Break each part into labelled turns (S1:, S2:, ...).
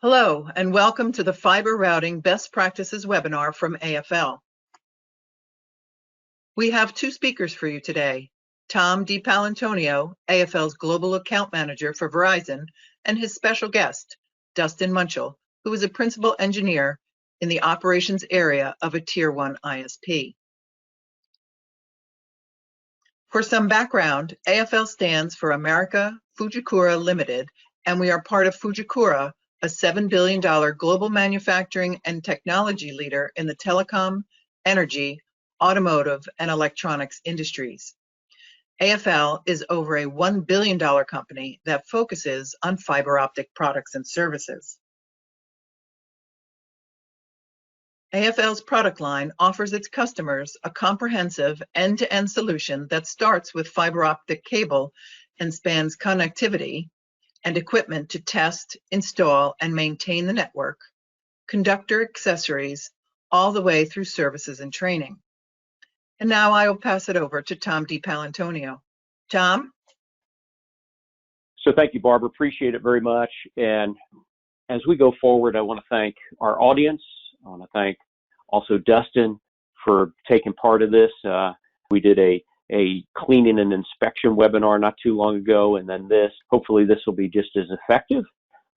S1: Hello, and welcome to the Fiber Routing Best Practices webinar from AFL. We have two speakers for you today, Tom DePaolantonio, AFL's Global Account Manager for Verizon, and his special guest, Dustin Munchell, who is a Principal Engineer in the operations area of a Tier 1 ISP. For some background, AFL stands for America Fujikura Limited, and we are part of Fujikura, a $7 billion global manufacturing and technology leader in the telecom, energy, automotive, and electronics industries. AFL is over a $1 billion company that focuses on fiber optic products and services. AFL's product line offers its customers a comprehensive end-to-end solution that starts with fiber optic cable and spans connectivity and equipment to test, install, and maintain the network, conductor accessories, all the way through services and training. And now I will pass it over to Tom DePaolantonio. Tom?
S2: So thank you, Barbara. Appreciate it very much. And as we go forward, I want to thank our audience. I want to thank also Dustin for taking part of this. We did a cleaning and inspection webinar not too long ago, and then this. Hopefully this will be just as effective.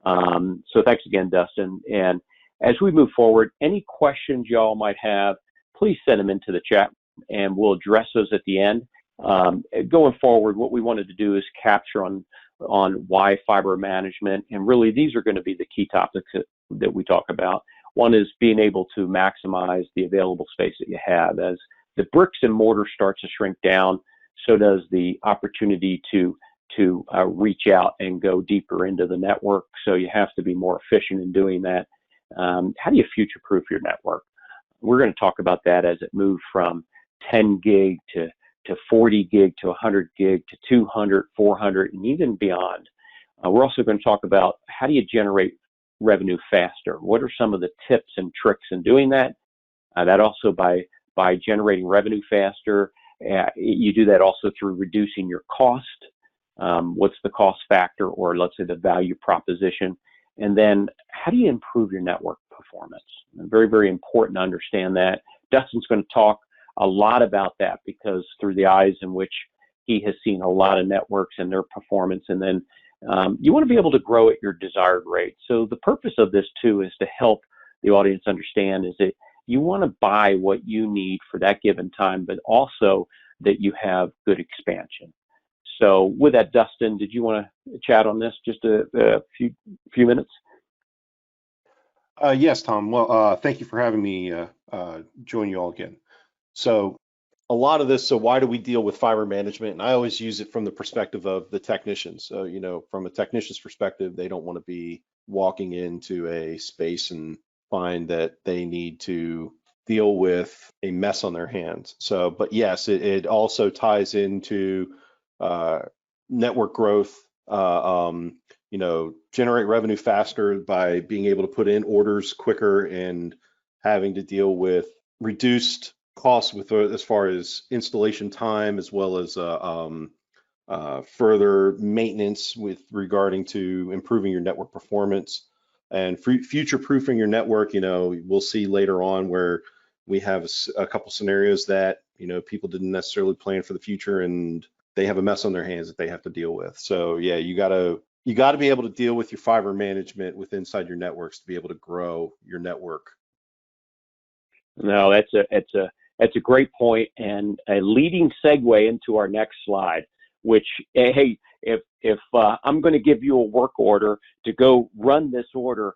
S2: So thanks again, Dustin. And as we move forward, any questions y'all might have, please send them into the chat and we'll address those at the end. Going forward, what we wanted to do is capture on why fiber management, and really these are going to be the key topics that we talk about. One is being able to maximize the available space that you have. As the bricks and mortar starts to shrink down, so does the opportunity to reach out and go deeper into the network. So you have to be more efficient in doing that. How do you future-proof your network? We're going to talk about that as it moves from 10 gig to 40 gig to 100 gig to 200, 400, and even beyond. We're also going to talk about how do you generate revenue faster? What are some of the tips and tricks in doing that? That also by generating revenue faster, you do that also through reducing your cost. What's the cost factor, or let's say the value proposition? And then how do you improve your network performance? Very, very important to understand that. Dustin's going to talk a lot about that because through the eyes in which he has seen a lot of networks and their performance. And then you want to be able to grow at your desired rate. So the purpose of this too is to help the audience understand is that you want to buy what you need for that given time, but also that you have good expansion. So with that, Dustin, did you want to chat on this just a few minutes?
S3: Yes, Tom. Well, thank you for having me join you all again. So a lot of this, so why do we deal with fiber management? And I always use it from the perspective of the technicians. So, you know, from a technician's perspective, they don't want to be walking into a space and find that they need to deal with a mess on their hands. So, but yes, it also ties into network growth, you know, generate revenue faster by being able to put in orders quicker and having to deal with reduced costs with as far as installation time, as well as further maintenance with regarding to improving your network performance and future-proofing your network. You know, we'll see later on where we have a couple scenarios that, you know, people didn't necessarily plan for the future and they have a mess on their hands that they have to deal with. So yeah, you gotta be able to deal with your fiber management with inside your networks to be able to grow your network.
S2: No, that's a great point and a leading segue into our next slide, which, hey, if I'm going to give you a work order to go run this order,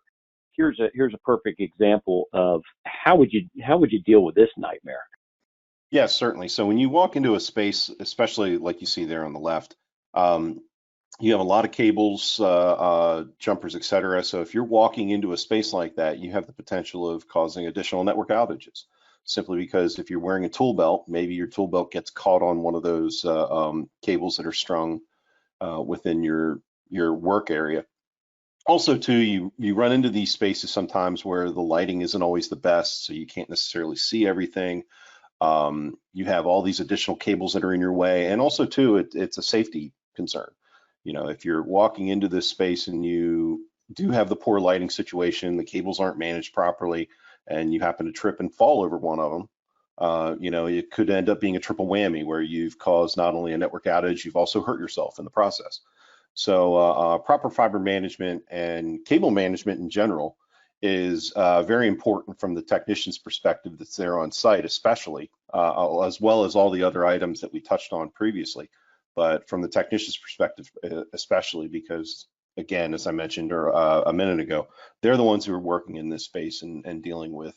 S2: here's a perfect example of how would you deal with this nightmare?
S3: Yes, certainly. So when you walk into a space, especially like you see there on the left, you have a lot of cables, jumpers, etc. So if you're walking into a space like that, you have the potential of causing additional network outages. Simply because if you're wearing a tool belt, maybe your tool belt gets caught on one of those cables that are strung within your work area. Also, too, you run into these spaces sometimes where the lighting isn't always the best, so you can't necessarily see everything. You have all these additional cables that are in your way, and also, too, it's a safety concern. You know, if you're walking into this space and you do have the poor lighting situation, the cables aren't managed properly, and you happen to trip and fall over one of them, you know, it could end up being a triple whammy where you've caused not only a network outage, you've also hurt yourself in the process. So proper fiber management and cable management in general is very important from the technician's perspective that's there on site, especially, as well as all the other items that we touched on previously. But from the technician's perspective, especially because, again, as I mentioned a minute ago, they're the ones who are working in this space and dealing with,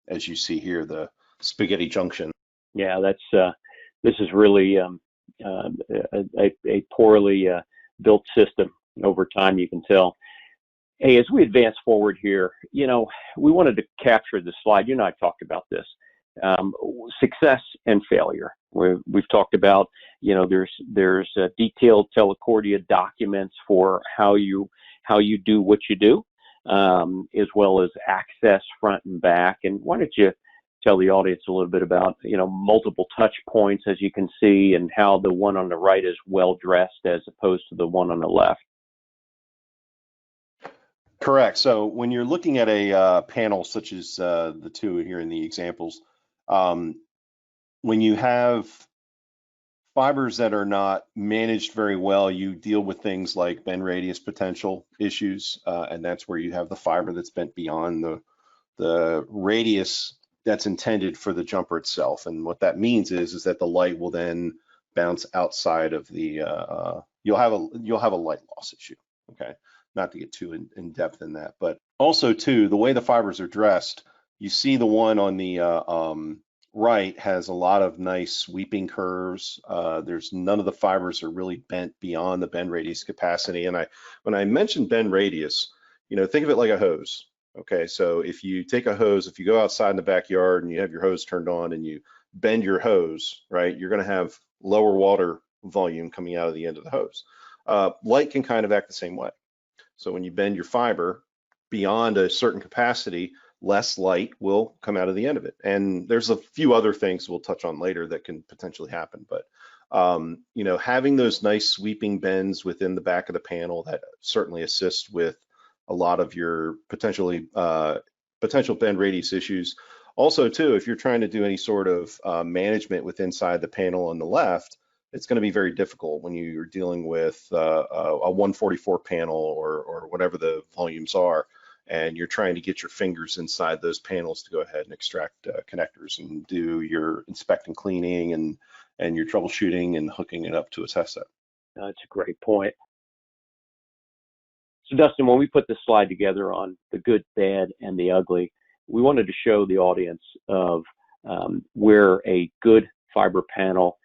S3: as you see here, the spaghetti junction.
S2: Yeah, that's this is really a poorly built system over time, you can tell. Hey, as we advance forward here, you know, we wanted to capture this slide. You and I talked about this, success and failure. We've talked about, you know, there's detailed Telecordia documents for how you do what you do, as well as access front and back. And why don't you tell the audience a little bit about, you know, multiple touch points, as you can see, and how the one on the right is well dressed as opposed to the one on the left.
S3: Correct. So when you're looking at a panel such as the two here in the examples, when you have fibers that are not managed very well, you deal with things like bend radius potential issues, and that's where you have the fiber that's bent beyond the radius that's intended for the jumper itself. And what that means is that the light will then bounce outside of the you'll have a light loss issue. Okay, not to get too in depth in that, but also too, the way the fibers are dressed, you see the one on the right has a lot of nice sweeping curves. There's none of the fibers are really bent beyond the bend radius capacity. And when I mentioned bend radius, you know, think of it like a hose. Okay, so if you take a hose, if you go outside in the backyard and you have your hose turned on and you bend your hose, right, you're going to have lower water volume coming out of the end of the hose. Light can kind of act the same way. So when you bend your fiber beyond a certain capacity, less light will come out of the end of it. And there's a few other things we'll touch on later that can potentially happen. But, you know, having those nice sweeping bends within the back of the panel, that certainly assists with a lot of your potential bend radius issues. Also, too, if you're trying to do any sort of management with inside the panel on the left, it's going to be very difficult when you're dealing with a 144 panel or whatever the volumes are, and you're trying to get your fingers inside those panels to go ahead and extract connectors and do your inspect and cleaning and your troubleshooting and hooking it up to a test set.
S2: That's a great point. So Dustin, when we put this slide together on the good, bad, and the ugly, we wanted to show the audience of where a good fiber panel,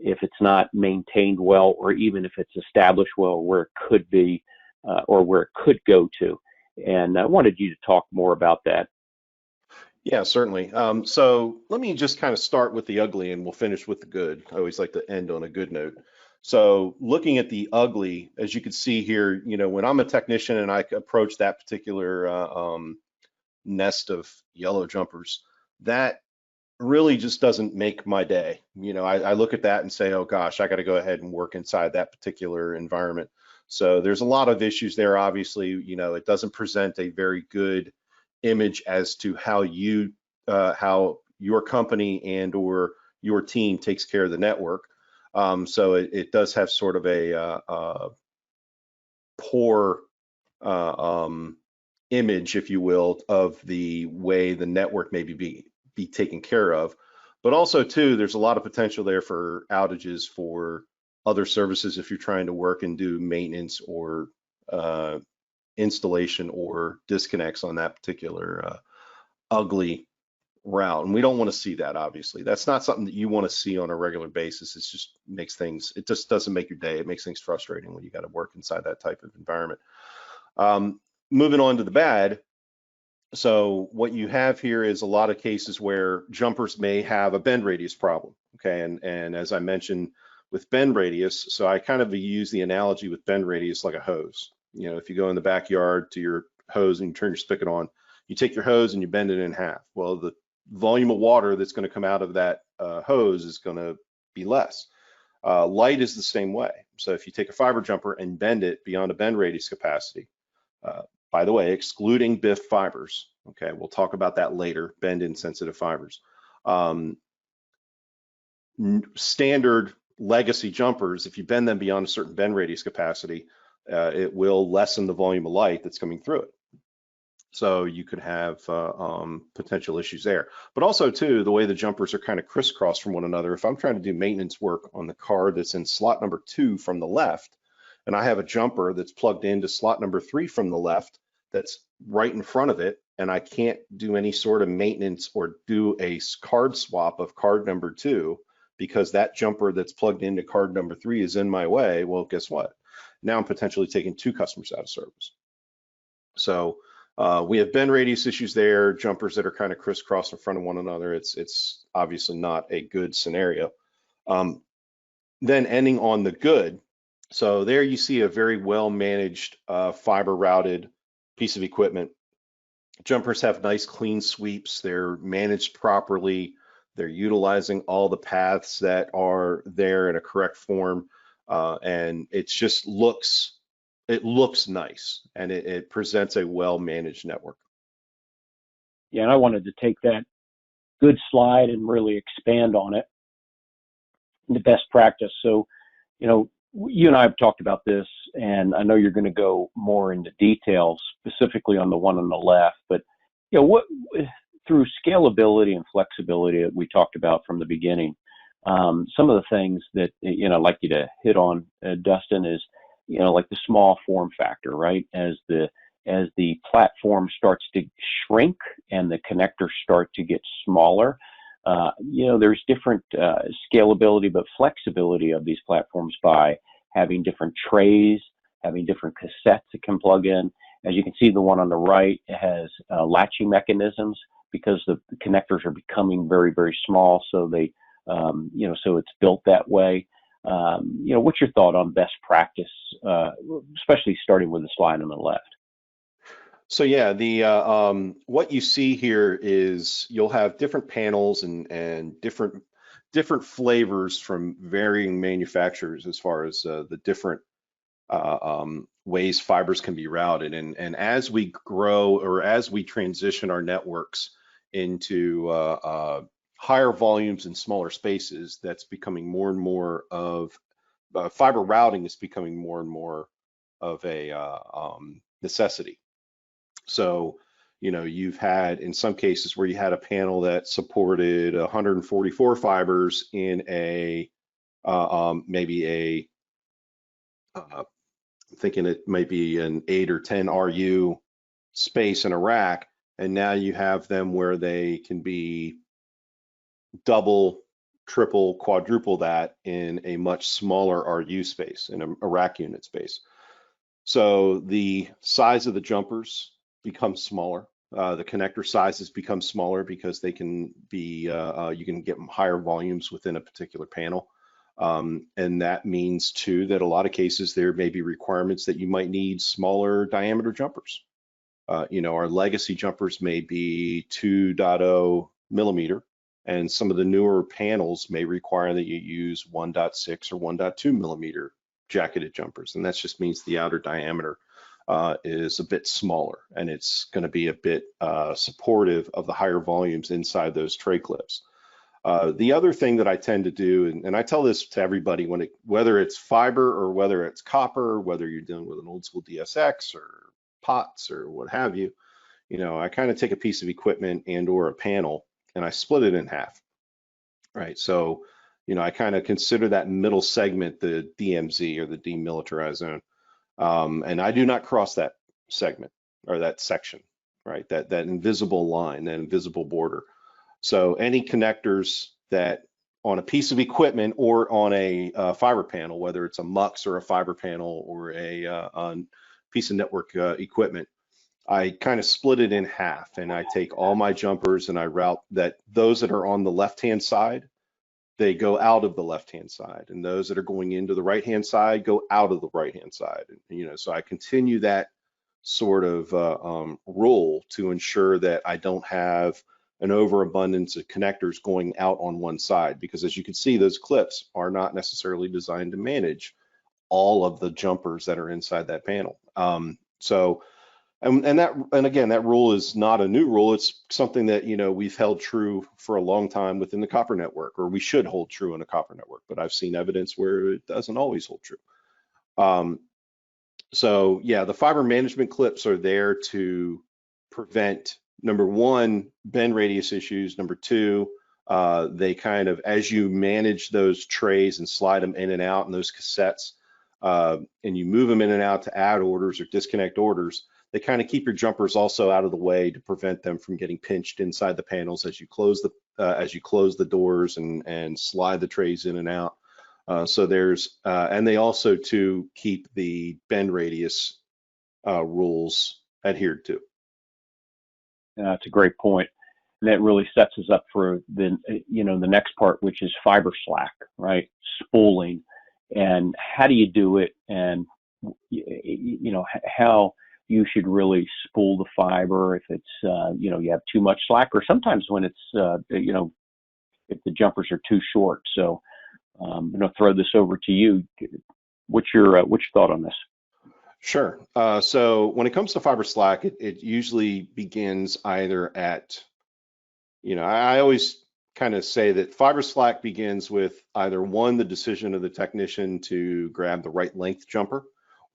S2: if it's not maintained well, or even if it's established well, where it could be or where it could go to. And I wanted you to talk more about that.
S3: Yeah, certainly. So let me just kind of start with the ugly and we'll finish with the good. I always like to end on a good note. So looking at the ugly, as you can see here, you know, when I'm a technician and I approach that particular nest of yellow jumpers, that really just doesn't make my day. You know, I look at that and say, oh gosh, I got to go ahead and work inside that particular environment. So there's a lot of issues there. Obviously, you know, it doesn't present a very good image as to how your company and or your team takes care of the network. So it does have sort of a poor image, if you will, of the way the network maybe be taken care of. But also too, there's a lot of potential there for outages for other services if you're trying to work and do maintenance or installation or disconnects on that particular ugly route. And we don't want to see that, obviously. That's not something that you want to see on a regular basis. It just makes things, it just doesn't make your day. It makes things frustrating when you got to work inside that type of environment. Moving on to the bad. So what you have here is a lot of cases where jumpers may have a bend radius problem. Okay, and as I mentioned with bend radius, so I kind of use the analogy with bend radius like a hose. You know, if you go in the backyard to your hose and you turn your spigot on, you take your hose and you bend it in half. Well, the volume of water that's going to come out of that hose is going to be less. Light is the same way. So if you take a fiber jumper and bend it beyond a bend radius capacity, By the way, excluding BIF fibers. Okay, we'll talk about that later, bend insensitive fibers. Standard legacy jumpers, if you bend them beyond a certain bend radius capacity, it will lessen the volume of light that's coming through it. So you could have potential issues there. But also too, the way the jumpers are kind of crisscrossed from one another, if I'm trying to do maintenance work on the card that's in slot number 2 from the left, and I have a jumper that's plugged into slot number 3 from the left that's right in front of it, and I can't do any sort of maintenance or do a card swap of card number 2 because that jumper that's plugged into card number 3 is in my way, well, guess what? Now I'm potentially taking 2 customers out of service. So we have bend radius issues there, jumpers that are kind of crisscrossed in front of one another. It's obviously not a good scenario. Then ending on the good. So there you see a very well managed fiber routed piece of equipment. Jumpers have nice clean sweeps. They're managed properly. They're utilizing all the paths that are there in a correct form. And it just looks nice, and it presents a well-managed network.
S2: Yeah, and I wanted to take that good slide and really expand on it, the best practice. So, you know, you and I have talked about this, and I know you're going to go more into details, specifically on the one on the left, but, you know, through scalability and flexibility that we talked about from the beginning, some of the things that, you know, I'd like you to hit on, Dustin, is, you know, like the small form factor, right? As the platform starts to shrink and the connectors start to get smaller, you know, there's different scalability, but flexibility of these platforms by having different trays, having different cassettes it can plug in. As you can see, the one on the right has latching mechanisms because the connectors are becoming very, very small. So they, you know, so it's built that way. You know, what's your thought on best practice, especially starting with the slide on the left?
S3: So yeah, the what you see here is you'll have different panels and different flavors from varying manufacturers as far as the different ways fibers can be routed. And as we grow, or as we transition our networks into higher volumes and smaller spaces, that's becoming more and more of fiber routing is becoming more and more of a necessity. So, you know, you've had in some cases where you had a panel that supported 144 fibers in a maybe a thinking it might be an 8 or 10 RU space in a rack, and now you have them where they can be double, triple, quadruple that in a much smaller RU space, in a rack unit space. So the size of the jumpers becomes smaller. The connector sizes become smaller because they can be, you can get higher volumes within a particular panel. And that means too that a lot of cases there may be requirements that you might need smaller diameter jumpers. You know, our legacy jumpers may be 2.0 millimeter, and some of the newer panels may require that you use 1.6 or 1.2 millimeter jacketed jumpers, and that just means the outer diameter is a bit smaller, and it's going to be a bit supportive of the higher volumes inside those tray clips. The other thing that I tend to do, and I tell this to everybody, whether it's fiber or whether it's copper, whether you're dealing with an old school DSX or POTS or what have you, you know, I kind of take a piece of equipment and or a panel and I split it in half, right? So, you know, I kind of consider that middle segment the DMZ, or the demilitarized zone. And I do not cross that segment or that section, right? That invisible line, that invisible border. So any connectors that on a piece of equipment or on a fiber panel, whether it's a MUX or a fiber panel or a piece of network equipment, I kind of split it in half, and I take all my jumpers and I route that. Those that are on the left-hand side, they go out of the left-hand side, and those that are going into the right-hand side go out of the right-hand side. And, you know, so I continue that sort of rule to ensure that I don't have an overabundance of connectors going out on one side, because as you can see, those clips are not necessarily designed to manage all of the jumpers that are inside that panel. So And again, that rule is not a new rule. It's something that, we've held true for a long time within the copper network, or we should hold true in a copper network, but I've seen evidence where it doesn't always hold true. So yeah, the fiber management clips are there to prevent, number one, bend radius issues. Number two, they kind of, as you manage those trays and slide them in and out and those cassettes, and you move them in and out to add orders or disconnect orders, they kind of keep your jumpers also out of the way to prevent them from getting pinched inside the panels as you close the doors and slide the trays in and out. So there's, and they also to keep the bend radius rules adhered to.
S2: That's a great point. And that really sets us up for the next part, which is fiber slack, right? Spooling, and how do you do it, and how you should really spool the fiber if it's you have too much slack, or sometimes when it's if the jumpers are too short. So I'm going to throw this over to you. What's your thought on this?
S3: Sure. So when it comes to fiber slack, it usually begins either at, I always kind of say that fiber slack begins with either one, the decision of the technician to grab the right length jumper,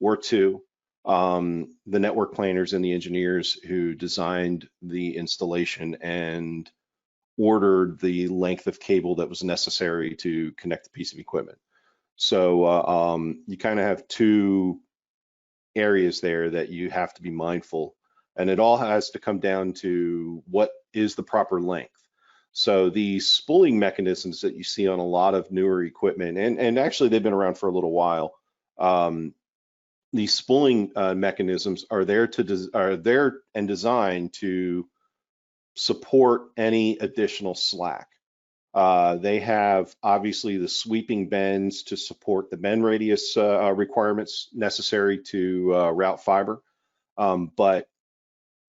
S3: or two, the network planners and the engineers who designed the installation and ordered the length of cable that was necessary to connect the piece of equipment. So you kind of have two areas there that you have to be mindful, and it all has to come down to what is the proper length. So the spooling mechanisms that you see on a lot of newer equipment, and actually they've been around for a little while, these spooling mechanisms are there and designed to support any additional slack. They have obviously the sweeping bends to support the bend radius requirements necessary to route fiber, but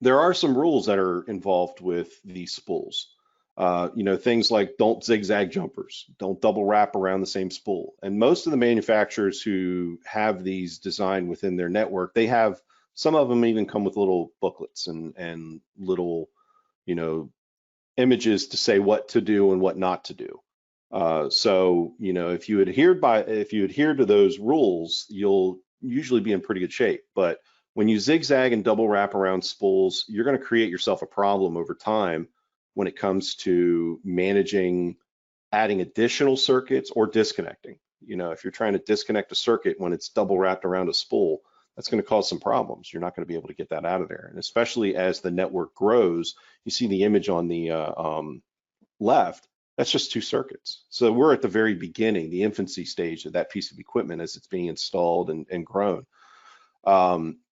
S3: there are some rules that are involved with these spools. Things like don't zigzag jumpers, don't double wrap around the same spool. And most of the manufacturers who have these designed within their network, they have, some of them even come with little booklets and little, images to say what to do and what not to do. So if you adhere to those rules, you'll usually be in pretty good shape. But when you zigzag and double wrap around spools, you're going to create yourself a problem over time when it comes to managing adding additional circuits or disconnecting. If you're trying to disconnect a circuit when it's double wrapped around a spool, that's going to cause some problems. You're not going to be able to get that out of there. And especially as the network grows, you see the image on the left, that's just two circuits. So we're at the very beginning, the infancy stage of that piece of equipment as it's being installed and grown.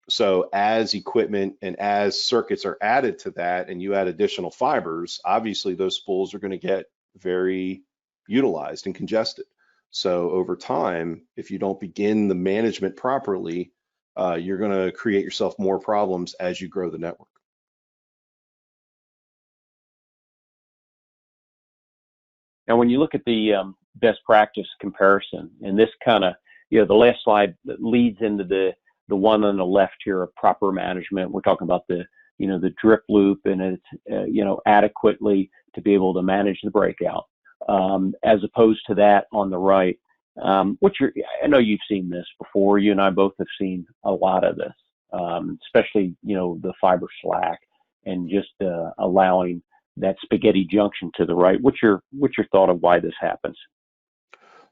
S3: So as equipment and as circuits are added to that and you add additional fibers, obviously those spools are going to get very utilized and congested. So over time, if you don't begin the management properly, you're going to create yourself more problems as you grow the network.
S2: Now, when you look at the best practice comparison, and this kind of, the last slide that leads into the one on the left here of proper management, we're talking about the drip loop and it's, adequately to be able to manage the breakout, as opposed to that on the right. I know you've seen this before. You and I both have seen a lot of this, especially, the fiber slack and just allowing that spaghetti junction to the right. What's your thought of why this happens?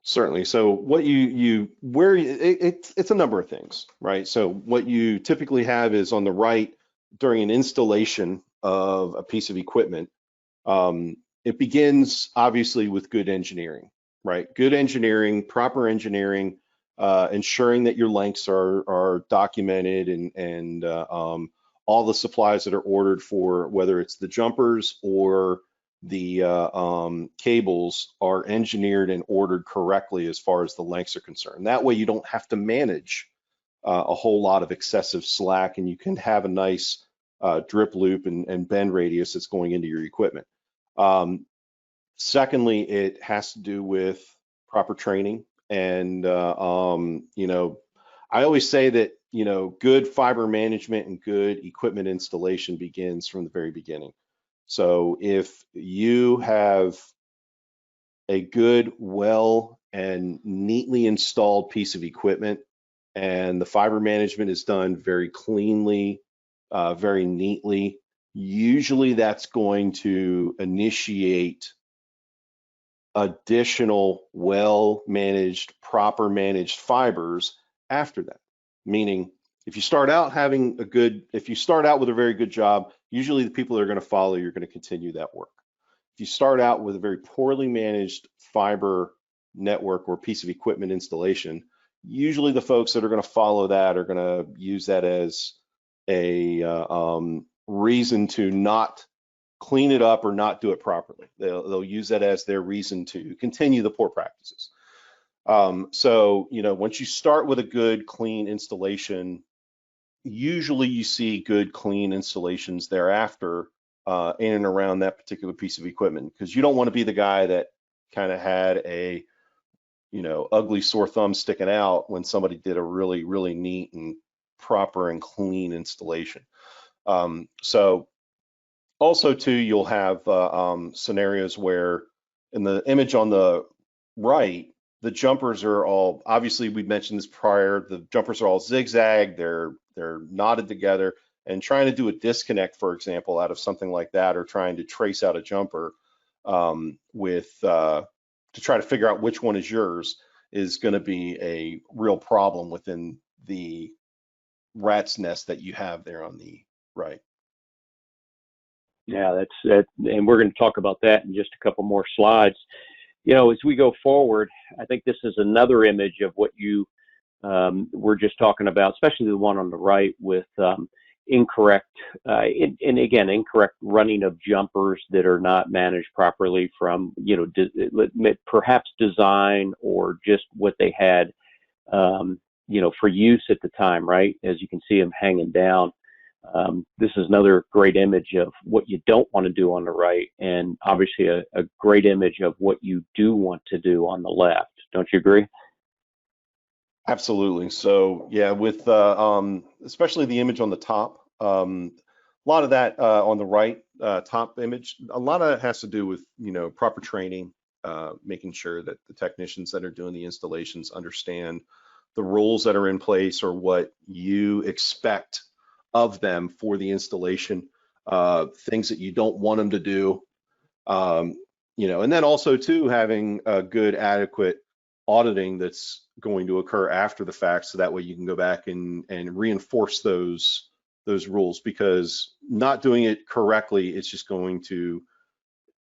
S3: Certainly. So what it's a number of things, right? So what you typically have is on the right during an installation of a piece of equipment, it begins obviously with good engineering, right? Good engineering, proper engineering, ensuring that your lengths are documented and all the supplies that are ordered for, whether it's the jumpers or the cables, are engineered and ordered correctly as far as the lengths are concerned. That way you don't have to manage a whole lot of excessive slack, and you can have a nice drip loop and bend radius that's going into your equipment. Secondly, it has to do with proper training. And, I always say that good fiber management and good equipment installation begins from the very beginning. So if you have a good, well and neatly installed piece of equipment, and the fiber management is done very cleanly, very neatly, usually that's going to initiate additional well-managed, proper managed fibers after that. Meaning, if you start out with a very good job, usually the people that are going to follow you are going to continue that work. If you start out with a very poorly managed fiber network or piece of equipment installation, usually the folks that are going to follow that are going to use that as a reason to not clean it up or not do it properly. They'll use that as their reason to continue the poor practices. So, once you start with a good, clean installation, usually you see good, clean installations thereafter in and around that particular piece of equipment, because you don't want to be the guy that kind of had a, ugly sore thumb sticking out when somebody did a really, really neat and proper and clean installation. So also too, you'll have scenarios where in the image on the right, the jumpers are all, obviously we mentioned this prior, the jumpers are all zigzag, they're knotted together, and trying to do a disconnect, for example, out of something like that, or trying to trace out a jumper to try to figure out which one is yours is going to be a real problem within the rat's nest that you have there on the right.
S2: Yeah, that's it. And we're going to talk about that in just a couple more slides. As we go forward, I think this is another image of what you were just talking about, especially the one on the right with incorrect running of jumpers that are not managed properly from, perhaps design or just what they had, for use at the time, right? As you can see them hanging down. This is another great image of what you don't want to do on the right, and obviously a great image of what you do want to do on the left. Don't you agree?
S3: Absolutely. So yeah, with especially the image on the top, a lot of that on the right top image, a lot of that has to do with proper training, making sure that the technicians that are doing the installations understand the rules that are in place or what you expect of them for the installation, things that you don't want them to do, and then also too having a good adequate auditing that's going to occur after the fact, so that way you can go back and reinforce those rules, because not doing it correctly, it's just going to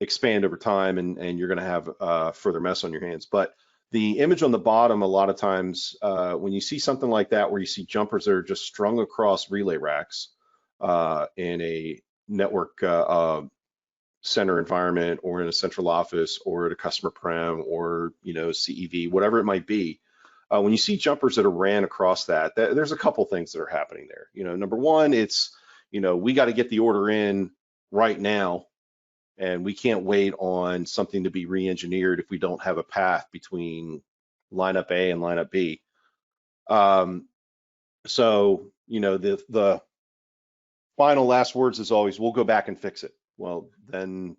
S3: expand over time, and you're going to have further mess on your hands. But the image on the bottom, a lot of times when you see something like that, where you see jumpers that are just strung across relay racks in a network center environment, or in a central office, or at a customer prem, or CEV, whatever it might be, when you see jumpers that are ran across that, there's a couple things that are happening there. Number one, it's we got to get the order in right now, and we can't wait on something to be re-engineered if we don't have a path between lineup A and lineup B. So the final last words is always, we'll go back and fix it. Well, then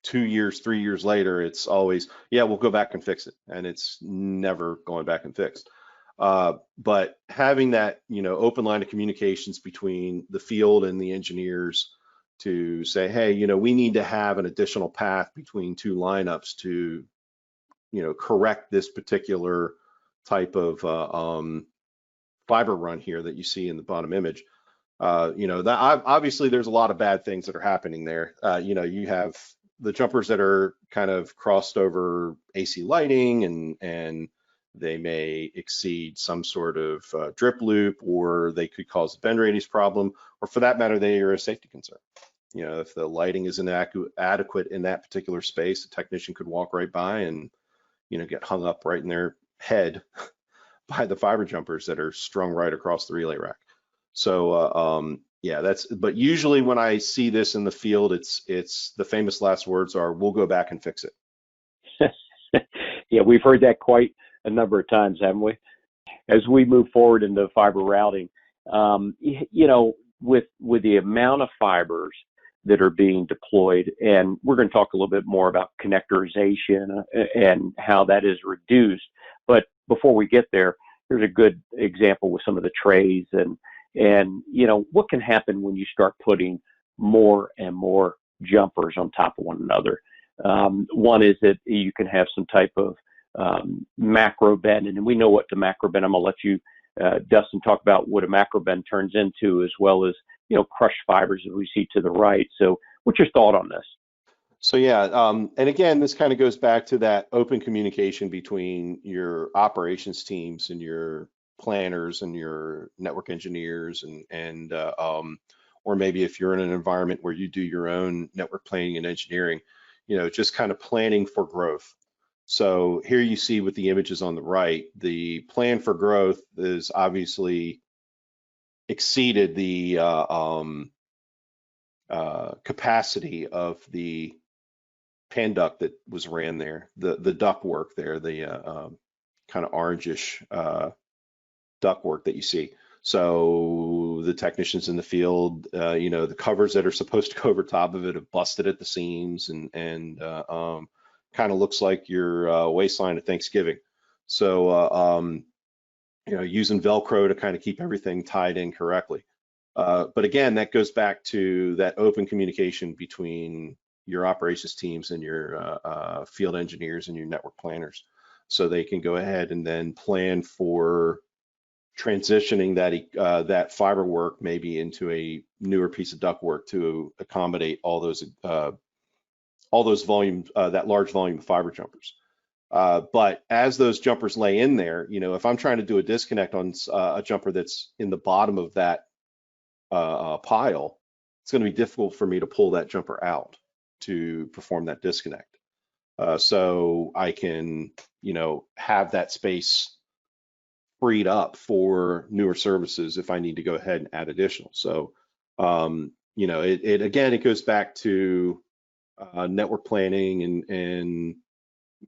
S3: 2 years, 3 years later, it's always, yeah, we'll go back and fix it, and it's never going back and fixed. But having that open line of communications between the field and the engineers to say, hey, we need to have an additional path between two lineups to correct this particular type of fiber run here that you see in the bottom image. That obviously there's a lot of bad things that are happening there. You have the jumpers that are kind of crossed over AC lighting, and they may exceed some sort of drip loop, or they could cause a bend radius problem, or for that matter, they are a safety concern. If the lighting isn't adequate in that particular space, a technician could walk right by and get hung up right in their head by the fiber jumpers that are strung right across the relay rack. So yeah, but usually when I see this in the field, it's the famous last words are, we'll go back and fix it.
S2: Yeah, we've heard that quite a number of times, haven't we? As we move forward into fiber routing, with the amount of fibers that are being deployed, and we're going to talk a little bit more about connectorization and how that is reduced. But before we get there, here's a good example with some of the trays and what can happen when you start putting more and more jumpers on top of one another. One is that you can have some type of macro bend, and we know what the macro bend. I'm gonna let you, Dustin, talk about what a macro bend turns into, as well as crushed fibers that we see to the right. So, what's your thought on this?
S3: So yeah, and again, this kind of goes back to that open communication between your operations teams and your planners and your network engineers, or maybe if you're in an environment where you do your own network planning and engineering, just kind of planning for growth. So here you see with the images on the right, the plan for growth is obviously exceeded the capacity of the pan duct that was ran there, the duct work there, the kind of orangish duct work that you see. So the technicians in the field, the covers that are supposed to go over top of it have busted at the seams and kind of looks like your waistline at Thanksgiving. So using Velcro to kind of keep everything tied in correctly. But again, that goes back to that open communication between your operations teams and your field engineers and your network planners, so they can go ahead and then plan for transitioning that fiber work maybe into a newer piece of duct work to accommodate all those volume, that large volume of fiber jumpers. But as those jumpers lay in there, if I'm trying to do a disconnect on a jumper that's in the bottom of that pile, it's going to be difficult for me to pull that jumper out to perform that disconnect. So I can, have that space freed up for newer services if I need to go ahead and add additional. So, it goes back to network planning and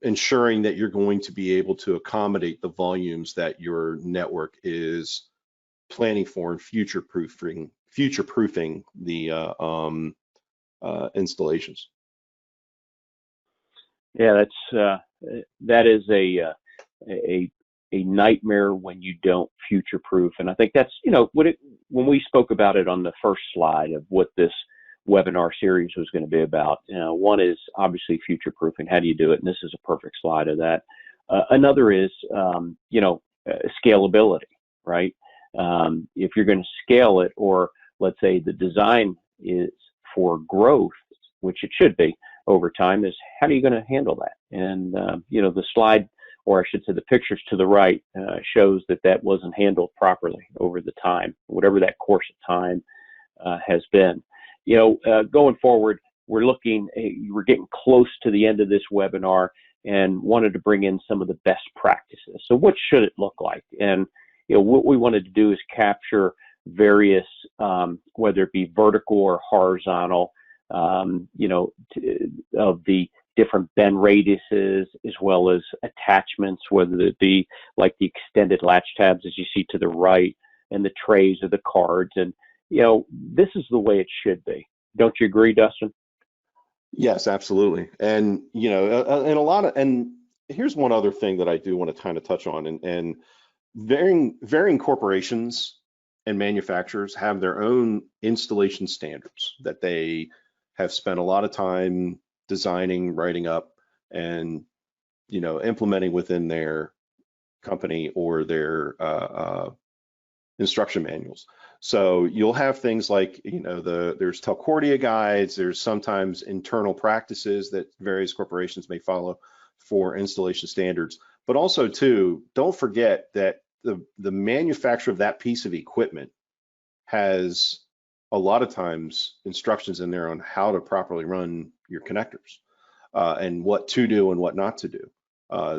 S3: ensuring that you're going to be able to accommodate the volumes that your network is planning for and future-proofing the installations.
S2: Yeah, that is a nightmare when you don't future-proof, and I think that's when we spoke about it on the first slide of what this webinar series was going to be about. One is obviously future-proofing. How do you do it? And this is a perfect slide of that. Another is scalability, right? If you're going to scale it, or let's say the design is for growth, which it should be over time, is how are you going to handle that? And the slide, or I should say the pictures to the right, shows that wasn't handled properly over the time, whatever that course of time has been. Going forward, we're getting close to the end of this webinar and wanted to bring in some of the best practices. So what should it look like? And what we wanted to do is capture various, whether it be vertical or horizontal, of the different bend radiuses, as well as attachments, whether it be like the extended latch tabs, as you see to the right, and the trays of the cards. And, this is the way it should be. Don't you agree, Dustin?
S3: Yes, absolutely. And, and here's one other thing that I do want to kind of touch on, and varying corporations and manufacturers have their own installation standards that they have spent a lot of time designing, writing up, and implementing within their company or their instruction manuals. So you'll have things like there's Telcordia guides, there's sometimes internal practices that various corporations may follow for installation standards, but also too, don't forget that the manufacturer of that piece of equipment has a lot of times instructions in there on how to properly run your connectors and what to do and what not to do.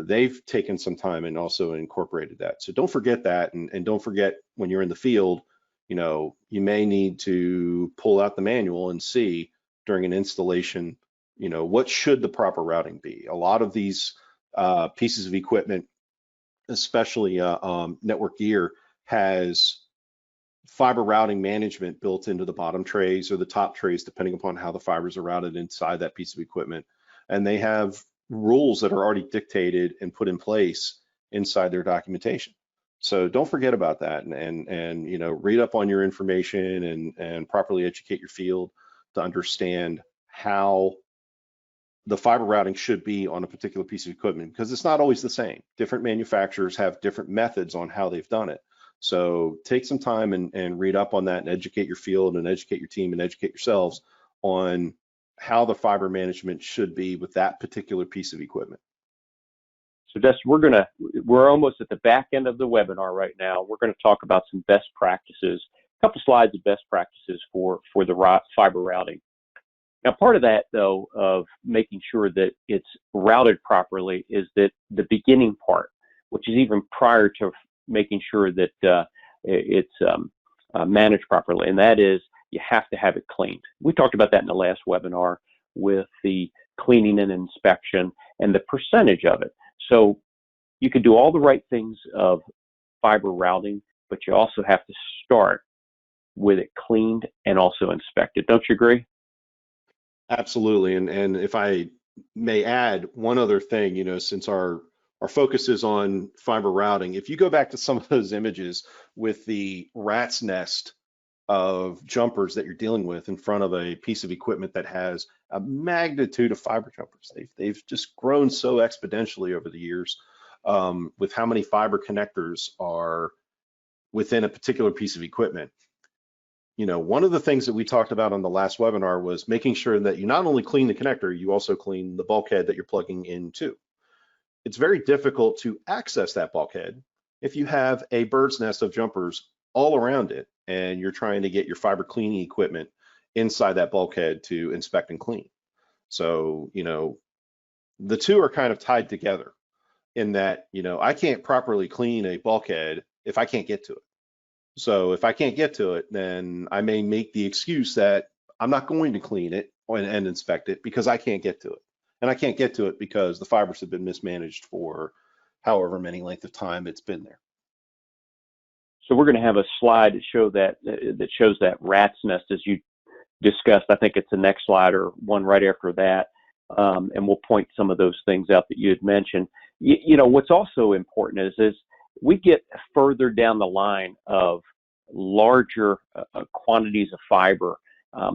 S3: They've taken some time and also incorporated that. So don't forget that, and don't forget when you're in the field, you may need to pull out the manual and see during an installation, what should the proper routing be. A lot of these pieces of equipment especially network gear, has fiber routing management built into the bottom trays or the top trays, depending upon how the fibers are routed inside that piece of equipment. And they have rules that are already dictated and put in place inside their documentation. So don't forget about that, and you know, read up on your information and properly educate your field to understand how the fiber routing should be on a particular piece of equipment, because it's not always the same. Different manufacturers have different methods on how they've done it. So take some time and read up on that and educate your field and educate your team and educate yourselves on how the fiber management should be with that particular piece of equipment.
S2: So Dustin, we're almost at the back end of the webinar right now. We're going to talk about some best practices, a couple slides of best practices for the fiber routing. Now, part of that, though, of making sure that it's routed properly is that the beginning part, which is even prior to making sure that it's managed properly, and that is you have to have it cleaned. We talked about that in the last webinar with the cleaning and inspection and the percentage of it. So you can do all the right things of fiber routing, but you also have to start with it cleaned and also inspected. Don't you agree?
S3: Absolutely. And if I may add one other thing, you know, since our focus is on fiber routing, if you go back to some of those images with the rat's nest of jumpers that you're dealing with in front of a piece of equipment that has a magnitude of fiber jumpers, they've just grown so exponentially over the years, with how many fiber connectors are within a particular piece of equipment. You know, one of the things that we talked about on the last webinar was making sure that you not only clean the connector, you also clean the bulkhead that you're plugging into. It's very difficult to access that bulkhead if you have a bird's nest of jumpers all around it and you're trying to get your fiber cleaning equipment inside that bulkhead to inspect and clean. So, you know, the two are kind of tied together in that, you know, I can't properly clean a bulkhead if I can't get to it. So if I can't get to it, then I may make the excuse that I'm not going to clean it and inspect it because I can't get to it. And I can't get to it because the fibers have been mismanaged for however many length of time it's been there.
S2: So we're going to have a slide to show that shows that rat's nest as you discussed. I think it's the next slide or one right after that, and we'll point some of those things out that you had mentioned. You know, what's also important is we get further down the line of larger quantities of fiber.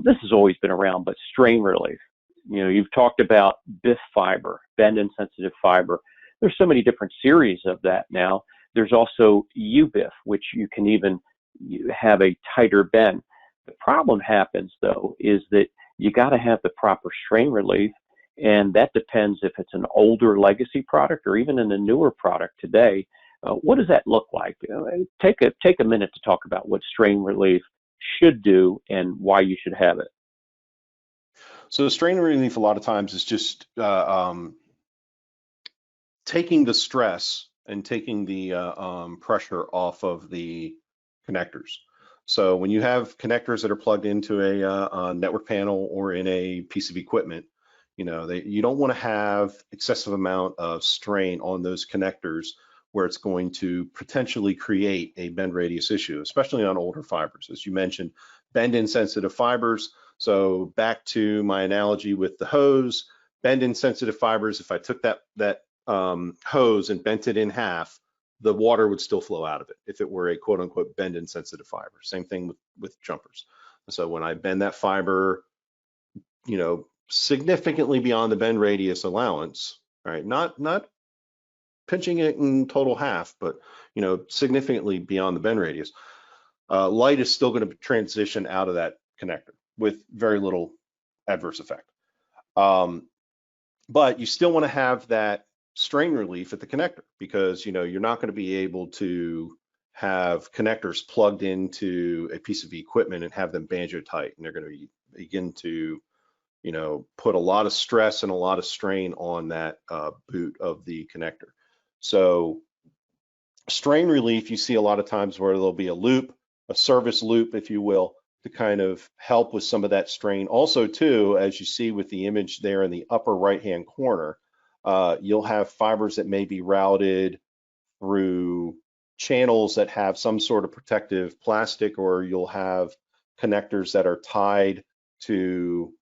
S2: This has always been around, but strain relief. You know, you've talked about BIF fiber, bend insensitive fiber. There's so many different series of that now. There's also UBIF, which you can even have a tighter bend. The problem happens, though, is that you got to have the proper strain relief, and that depends if it's an older legacy product or even in a newer product today. What does that look like? Take a minute to talk about what strain relief should do and why you should have it.
S3: So strain relief a lot of times is just taking the stress and taking the pressure off of the connectors. So when you have connectors that are plugged into a network panel or in a piece of equipment, you know, you don't want to have excessive amount of strain on those connectors where it's going to potentially create a bend radius issue, especially on older fibers. As you mentioned, bend insensitive fibers. So back to my analogy with the hose, bend insensitive fibers, if I took that hose and bent it in half, the water would still flow out of it if it were a quote unquote bend insensitive fiber. Same thing with jumpers. So when I bend that fiber, you know, significantly beyond the bend radius allowance, right? Not pinching it in total half, but, you know, significantly beyond the bend radius, light is still going to transition out of that connector with very little adverse effect. But you still want to have that strain relief at the connector because, you know, you're not going to be able to have connectors plugged into a piece of equipment and have them banjo tight, and they're going to begin to, you know, put a lot of stress and a lot of strain on that boot of the connector. So strain relief, you see a lot of times where there'll be a loop, a service loop, if you will, to kind of help with some of that strain. Also, too, as you see with the image there in the upper right-hand corner, you'll have fibers that may be routed through channels that have some sort of protective plastic, or you'll have connectors that are tied to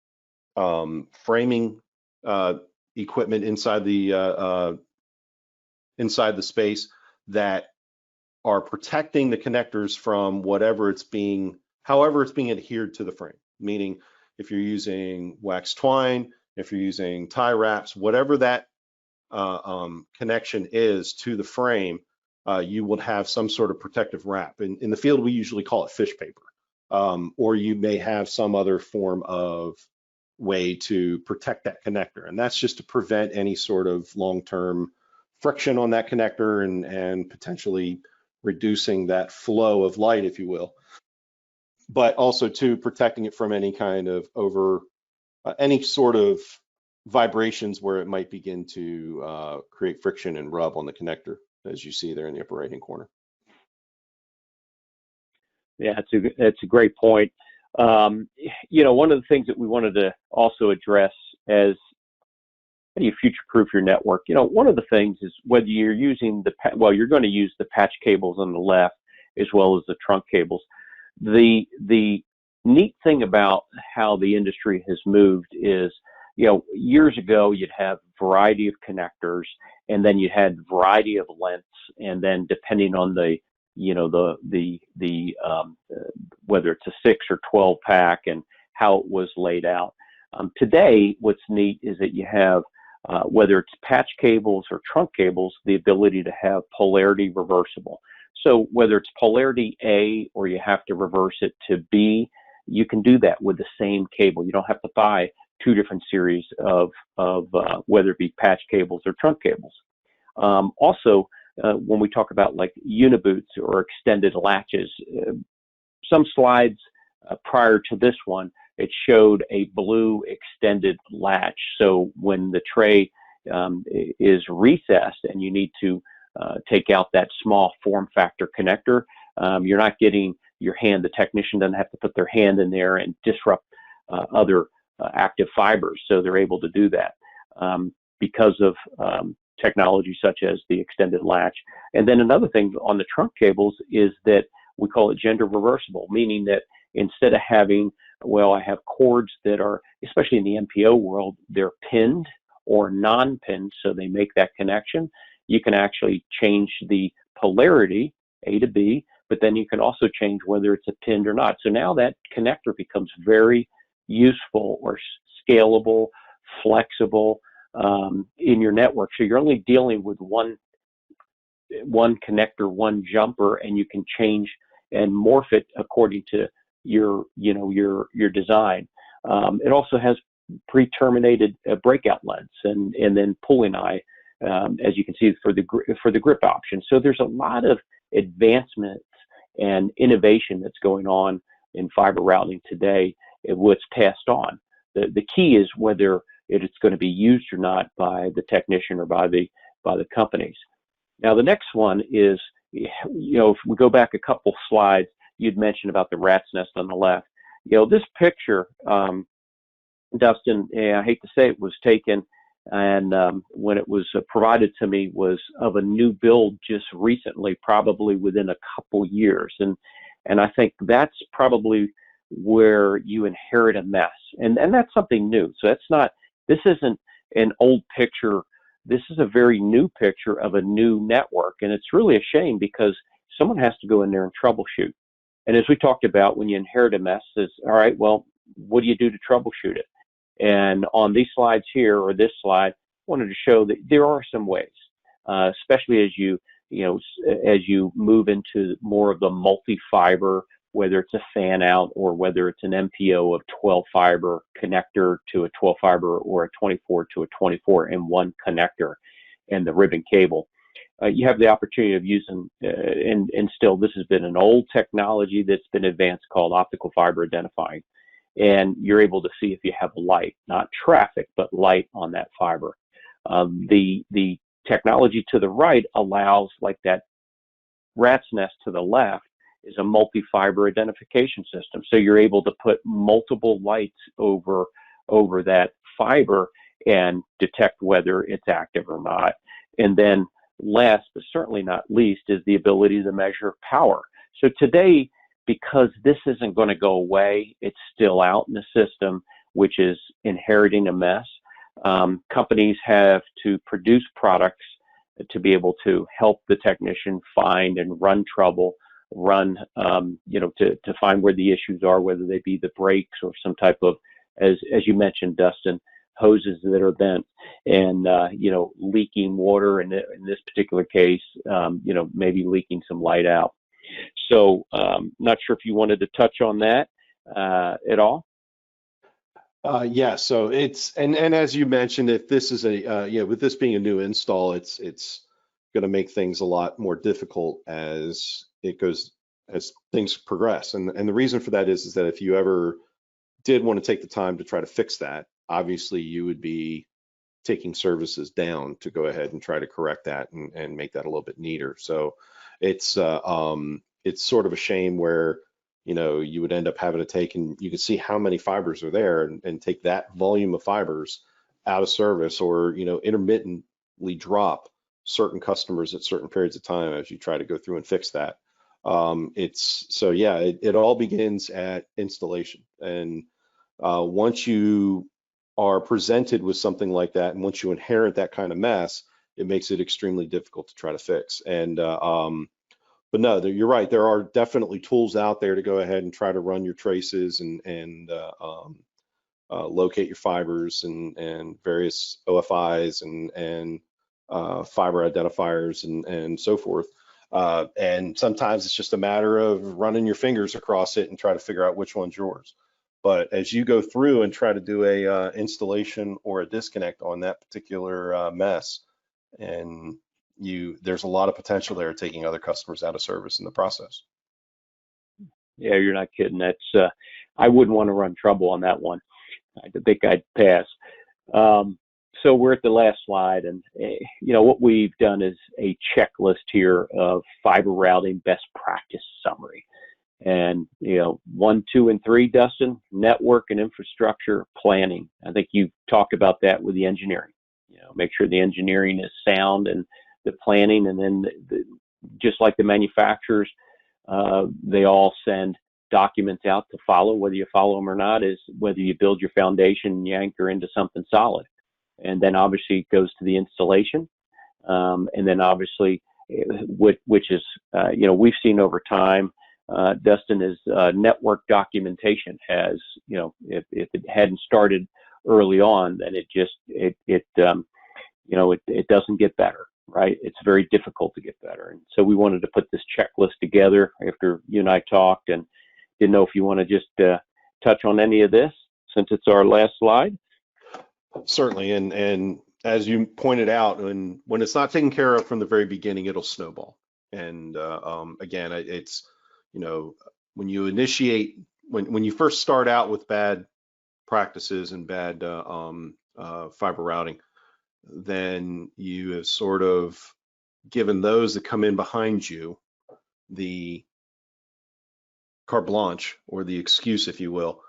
S3: framing equipment inside the space that are protecting the connectors from however it's being adhered to the frame. Meaning, if you're using wax twine, if you're using tie wraps, whatever that connection is to the frame, you would have some sort of protective wrap. In the field, we usually call it fish paper, or you may have some other form of way to protect that connector, and that's just to prevent any sort of long-term friction on that connector and potentially reducing that flow of light, if you will, but also to protecting it from any kind of any sort of vibrations where it might begin to create friction and rub on the connector, as you see there in the upper right hand corner.
S2: Yeah, it's a great point. You know, one of the things that we wanted to also address as how do you future-proof your network? You know, one of the things is whether you're using you're going to use the patch cables on the left as well as the trunk cables. The neat thing about how the industry has moved is, you know, years ago you'd have a variety of connectors, and then you had variety of lengths, and then depending on the whether it's a 6 or 12 pack and how it was laid out. Today, what's neat is that you have whether it's patch cables or trunk cables, the ability to have polarity reversible. So whether it's polarity A or you have to reverse it to B, you can do that with the same cable. You don't have to buy two different series of whether it be patch cables or trunk cables. Also, when we talk about like uniboots or extended latches, some slides prior to this one, it showed a blue extended latch. So when the tray is recessed and you need to take out that small form factor connector, you're not getting your hand, the technician doesn't have to put their hand in there and disrupt other active fibers. So they're able to do that because of technology such as the extended latch. And then another thing on the trunk cables is that we call it gender reversible, meaning that instead of having, well, I have cords that are, especially in the MPO world, they're pinned or non-pinned, so they make that connection. You can actually change the polarity, A to B, but then you can also change whether it's a pinned or not. So now that connector becomes very useful or scalable, flexible in your network. So you're only dealing with one connector, one jumper, and you can change and morph it according to your design. It also has pre-terminated breakout lengths and then pulling eye, as you can see for the grip option. So there's a lot of advancements and innovation that's going on in fiber routing today, what's passed on. The key is whether it's going to be used or not by the technician or by the companies. Now the next one is, if we go back a couple slides, you'd mentioned about the rat's nest on the left. This picture, Dustin, I hate to say it, was taken, and when it was provided to me, was of a new build just recently, probably within a couple years, and I think that's probably where you inherit a mess, and that's something new. So this isn't an old picture. This is a very new picture of a new network, and it's really a shame because someone has to go in there and troubleshoot. And as we talked about, when you inherit a mess, is all right, well, what do you do to troubleshoot it? And on these slides here, or this slide, I wanted to show that there are some ways, especially as you move into more of the multi-fiber, whether it's a fan out or whether it's an MPO of 12 fiber connector to a 12 fiber or a 24 to a 24 in one connector and the ribbon cable. You have the opportunity of using, and still this has been an old technology that's been advanced called optical fiber identifying. And you're able to see if you have light, not traffic, but light on that fiber. The technology to the right allows, like that rat's nest to the left, is a multi-fiber identification system. So you're able to put multiple lights over that fiber and detect whether it's active or not. And then last, but certainly not least, is the ability to measure power. So today, because this isn't going to go away, it's still out in the system, which is inheriting a mess. Companies have to produce products to be able to help the technician find and run trouble, to find where the issues are, whether they be the brakes or some type of, as you mentioned, Dustin, hoses that are bent and, leaking water. And in this particular case, maybe leaking some light out. So not sure if you wanted to touch on that at all.
S3: Yeah, so it's and as you mentioned, if this is with this being a new install, it's going to make things a lot more difficult as things progress. And the reason for that is that if you ever did want to take the time to try to fix that, obviously you would be taking services down to go ahead and try to correct that and make that a little bit neater. So it's sort of a shame where you would end up having to take, and you can see how many fibers are there, and take that volume of fibers out of service, or intermittently drop certain customers at certain periods of time as you try to go through and fix that. It all begins at installation. And once you are presented with something like that, and once you inherit that kind of mess, it makes it extremely difficult to try to fix. And but no, you're right. There are definitely tools out there to go ahead and try to run your traces and locate your fibers and various OFIs and fiber identifiers and so forth. And sometimes it's just a matter of running your fingers across it and try to figure out which one's yours. But as you go through and try to do a installation or a disconnect on that particular mess, and there's a lot of potential there, taking other customers out of service in the process.
S2: Yeah, you're not kidding. That's I wouldn't want to run trouble on that one. I think I'd pass. So we're at the last slide, and what we've done is a checklist here of fiber routing best practice summary. And 1, 2, and 3, Dustin: network and infrastructure planning. I think you talked about that with the engineering. Make sure the engineering is sound and the planning, and then just like the manufacturers, they all send documents out to follow. Whether you follow them or not is whether you build your foundation and you anchor into something solid. And then obviously it goes to the installation, and then obviously, which is we've seen over time, Dustin, is network documentation has if it hadn't started early on, then it doesn't get better. Right? It's very difficult to get better. And so we wanted to put this checklist together after you and I talked, and didn't know if you want to just touch on any of this since it's our last slide.
S3: Certainly. And as you pointed out, when it's not taken care of from the very beginning, it'll snowball. And again, it's, when you initiate, when you first start out with bad practices and bad fiber routing, then you have sort of given those that come in behind you the carte blanche, or the excuse, if you will,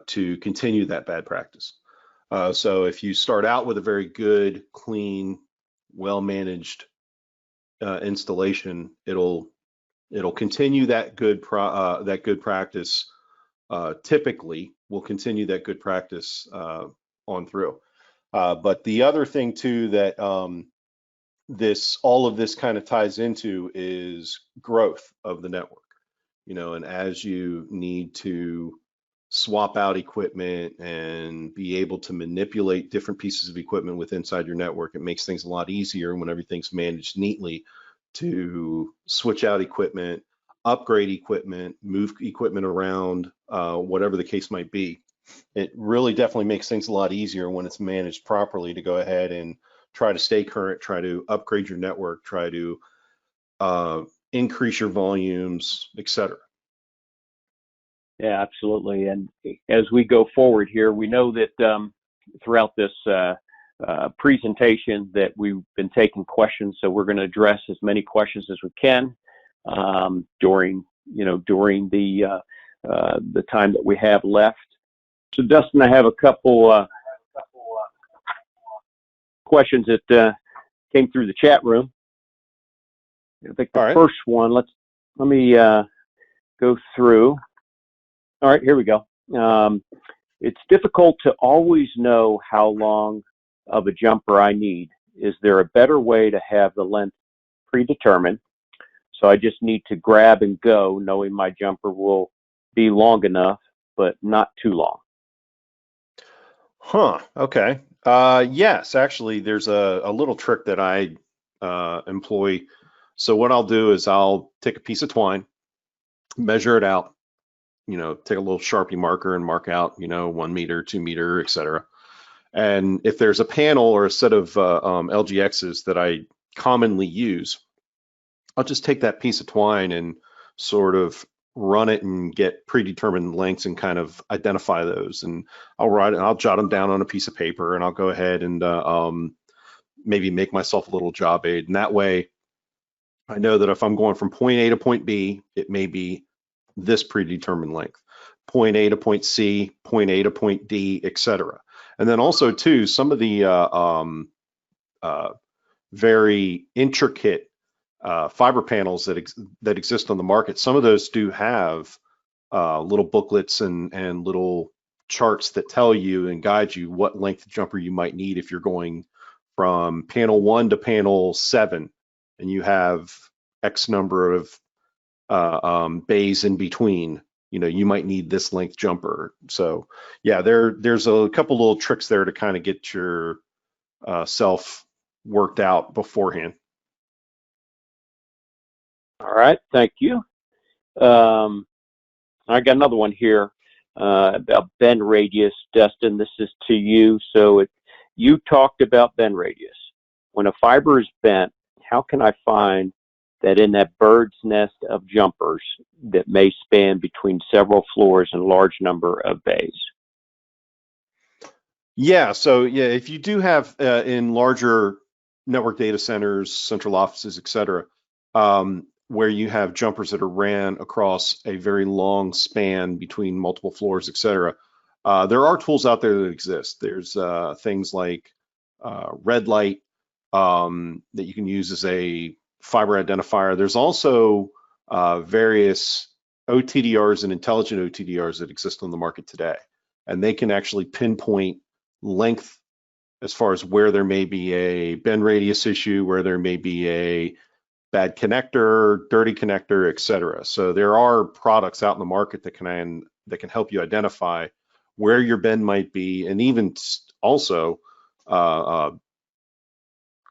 S3: to continue that bad practice. So if you start out with a very good, clean, well-managed installation, it'll continue that good practice. Typically, will continue that good practice on through. But the other thing too that all of this kind of ties into is growth of the network. And as you need to swap out equipment and be able to manipulate different pieces of equipment with inside your network, it makes things a lot easier when everything's managed neatly to switch out equipment, upgrade equipment, move equipment around, whatever the case might be. It really definitely makes things a lot easier when it's managed properly to go ahead and try to stay current, try to upgrade your network, try to increase your volumes, etc.
S2: Yeah, absolutely. And as we go forward here, we know that throughout this presentation that we've been taking questions, so we're going to address as many questions as we can during the time that we have left. So, Dustin, I have a couple questions that came through the chat room. I think
S3: All
S2: the
S3: right.
S2: first one, let me go through. All right, here we go. It's difficult to always know how long of a jumper I need. Is there a better way to have the length predetermined? So I just need to grab and go, knowing my jumper will be long enough, but not too long.
S3: Huh. Okay. Yes, actually, there's a little trick that I employ. So what I'll do is I'll take a piece of twine, measure it out, take a little Sharpie marker and mark out, 1 meter, 2 meter, etc. And if there's a panel or a set of LGXs that I commonly use, I'll just take that piece of twine and sort of run it and get predetermined lengths and kind of identify those. And I'll jot them down on a piece of paper, and I'll go ahead and maybe make myself a little job aid. And that way I know that if I'm going from point A to point B, it may be this predetermined length. Point A to point C, point A to point D, etc. And then also too, some of the very intricate fiber panels that exist on the market, some of those do have little booklets and little charts that tell you and guide you what length jumper you might need if you're going from panel 1 to panel 7, and you have X number of bays in between. You might need this length jumper. So yeah, there's a couple little tricks there to kind of get your self worked out beforehand.
S2: All right, thank you. I got another one here about bend radius. Dustin, this is to you. So you talked about bend radius. When a fiber is bent, how can I find that in that bird's nest of jumpers that may span between several floors and a large number of bays?
S3: Yeah, so yeah, if you do have in larger network data centers, central offices, etc., where you have jumpers that are ran across a very long span between multiple floors, etc., there are tools out there that exist. There's things like red light that you can use as a fiber identifier. There's also various OTDRs and intelligent OTDRs that exist on the market today, and they can actually pinpoint length as far as where there may be a bend radius issue, where there may be a bad connector, dirty connector, etc. So there are products out in the market that can help you identify where your bend might be, and even also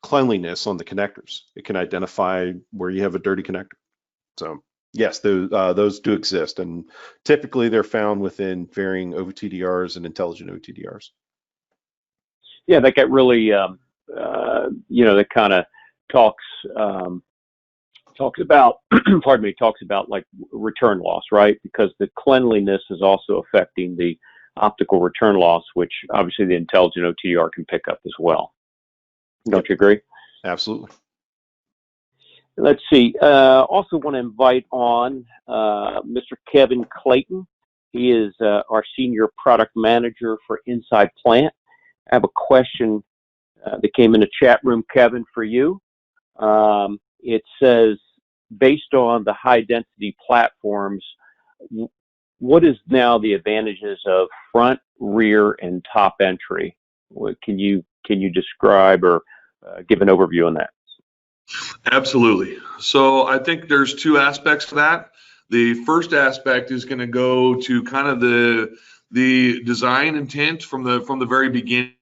S3: cleanliness on the connectors. It can identify where you have a dirty connector. So yes, those do exist, and typically they're found within varying OTDRs and intelligent OTDRs.
S2: Yeah, that got really, that kind of talks about, pardon me, talks about like return loss, right? Because the cleanliness is also affecting the optical return loss, which obviously the intelligent OTDR can pick up as well. Don't you agree?
S3: Absolutely.
S2: Let's see. Also want to invite on Mr. Kevin Clayton. He is our senior product manager for Inside Plant. I have a question that came in the chat room, Kevin, for you. It says, based on the high density platforms, what is now the advantages of front, rear, and top entry? Can you describe or give an overview on that?
S4: Absolutely. So I think there's two aspects to that. The first aspect is going to go to kind of the design intent from the very beginning,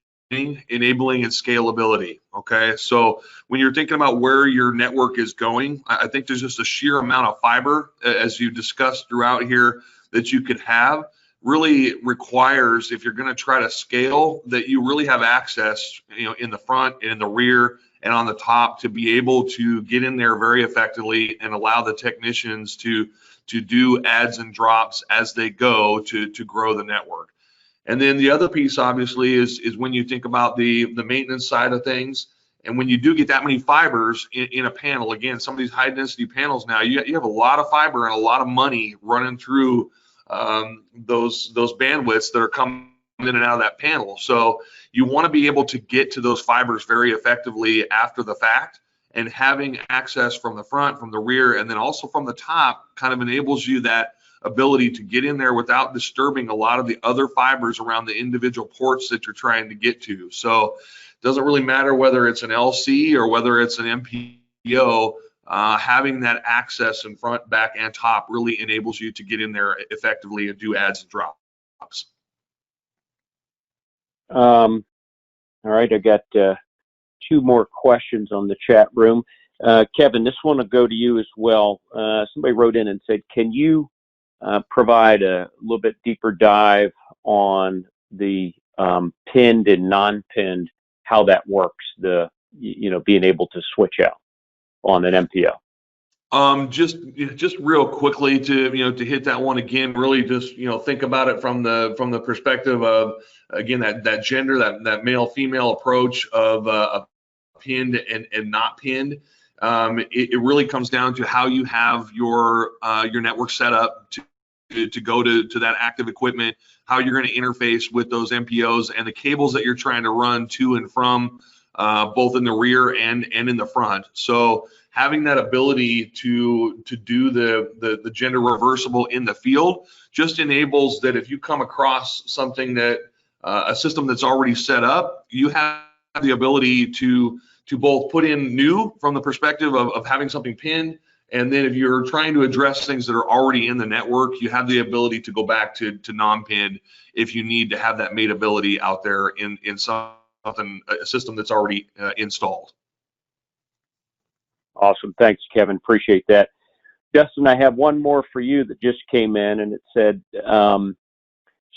S4: enabling its scalability. Okay, so when you're thinking about where your network is going, I think there's just a sheer amount of fiber, as you discussed throughout here, that you could have really requires, if you're going to try to scale, that you really have access, in the front and in the rear and on the top, to be able to get in there very effectively and allow the technicians to do adds and drops as they go to grow the network. And then the other piece, obviously, is when you think about the maintenance side of things, and when you do get that many fibers in a panel, again, some of these high density panels now, you have a lot of fiber and a lot of money running through those bandwidths that are coming in and out of that panel. So you want to be able to get to those fibers very effectively after the fact and having access from the front, from the rear, and then also from the top kind of enables you that ability to get in there without disturbing a lot of the other fibers around the individual ports that you're trying to get to. So it doesn't really matter whether it's an LC or whether it's an MPO, having that access in front, back, and top really enables you to get in there effectively and do adds and drops.
S2: All right, I got 2 more questions on the chat room. Kevin, this one will go to you as well. Somebody wrote in and said, can you provide a little bit deeper dive on the pinned and non-pinned, how that works, the being able to switch out on an MPO?
S4: Just real quickly to hit that one again, really just think about it from the perspective of, again, that gender, that male female approach of pinned and not pinned. It really comes down to how you have your network set up to go to that active equipment, how you're going to interface with those MPOs and the cables that you're trying to run to and from, both in the rear and in the front. So having that ability to do the gender reversible in the field just enables that if you come across something that a system that's already set up, you have the ability to both put in new from the perspective of having something pinned, and then if you're trying to address things that are already in the network, you have the ability to go back to non-pinned if you need to have that mateability out there in something, a system that's already installed.
S2: Awesome. Thanks, Kevin. Appreciate that. Justin, I have one more for you that just came in, and it said,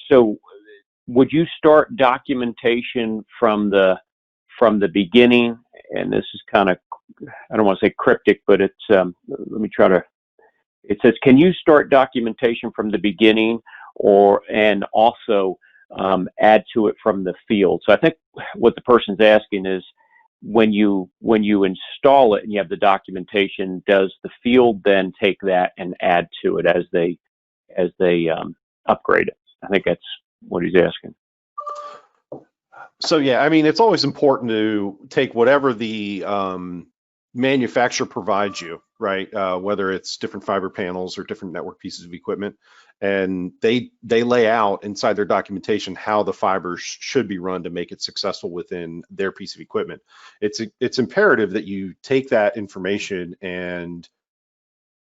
S2: so would you start documentation from the beginning? And this is kind of, I don't want to say cryptic, but it's, let me try to, it says, can you start documentation from the beginning and also add to it from the field? So I think what the person's asking is, when you install it and you have the documentation, does the field then take that and add to it as they upgrade it? I think that's what he's asking.
S3: So yeah, I mean, it's always important to take whatever the manufacturer provides you, right? Whether it's different fiber panels or different network pieces of equipment, and they lay out inside their documentation how the fibers should be run to make it successful within their piece of equipment. It's imperative that you take that information and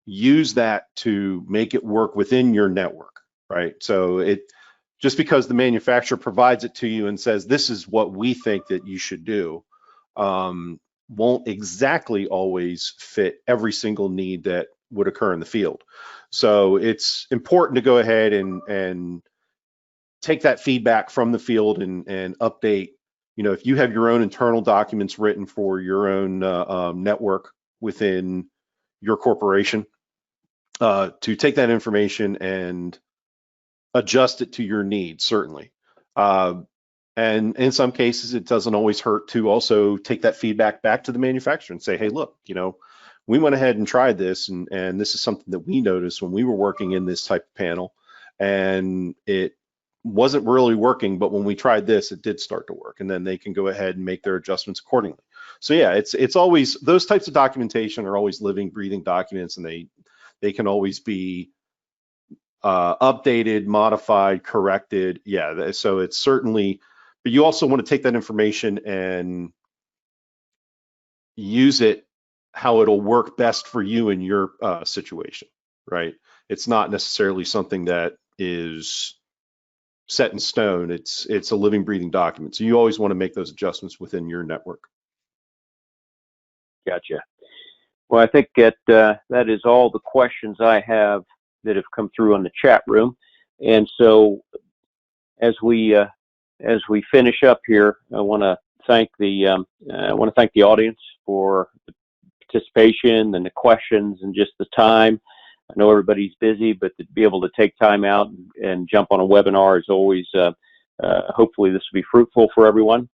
S3: use that to make it work within your network, right? So just because the manufacturer provides it to you and says, this is what we think that you should do, won't exactly always fit every single need that would occur in the field. So it's important to go ahead and take that feedback from the field and update. If you have your own internal documents written for your own network within your corporation, to take that information and adjust it to your needs, certainly. And in some cases, it doesn't always hurt to also take that feedback back to the manufacturer and say, hey, look, we went ahead and tried this, and this is something that we noticed when we were working in this type of panel, and it wasn't really working, but when we tried this, it did start to work, and then they can go ahead and make their adjustments accordingly. So yeah, it's always, those types of documentation are always living, breathing documents, and they can always be updated, modified, corrected. Yeah, so it's certainly, but you also want to take that information and use it how it'll work best for you in your situation, right? It's not necessarily something that is set in stone. It's a living, breathing document. So you always want to make those adjustments within your network.
S2: Gotcha. Well, I think that is all the questions I have that have come through on the chat room. And so as we finish up here, I want to thank the audience for the participation and the questions and just the time. I know everybody's busy, but to be able to take time out and jump on a webinar is always, hopefully this will be fruitful for everyone.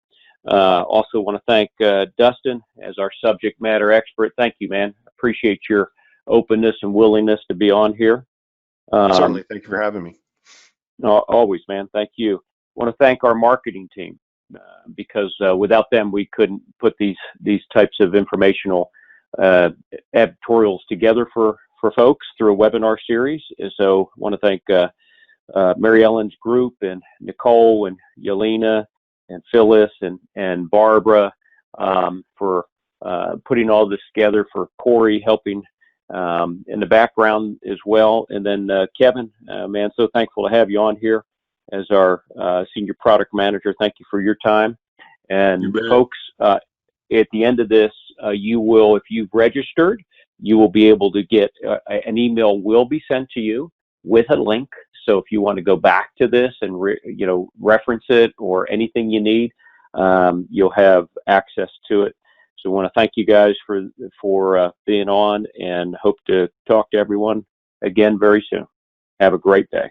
S2: Also want to thank Dustin as our subject matter expert. Thank you, man. Appreciate your openness and willingness to be on here.
S3: Certainly. Thank you for having me.
S2: Always, man. Thank you. I want to thank our marketing team because without them, we couldn't put these types of informational editorials together for folks through a webinar series. And so I want to thank Mary Ellen's group and Nicole and Yelena and Phyllis and Barbara for putting all this together, for Corey helping in the background as well. And then Kevin, man, so thankful to have you on here as our Senior Product Manager. Thank you for your time. And folks, at the end of this, you will, if you've registered, you will be able to get an email will be sent to you with a link. So if you want to go back to this and reference it or anything you need, you'll have access to it. So I want to thank you guys for being on, and hope to talk to everyone again very soon. Have a great day.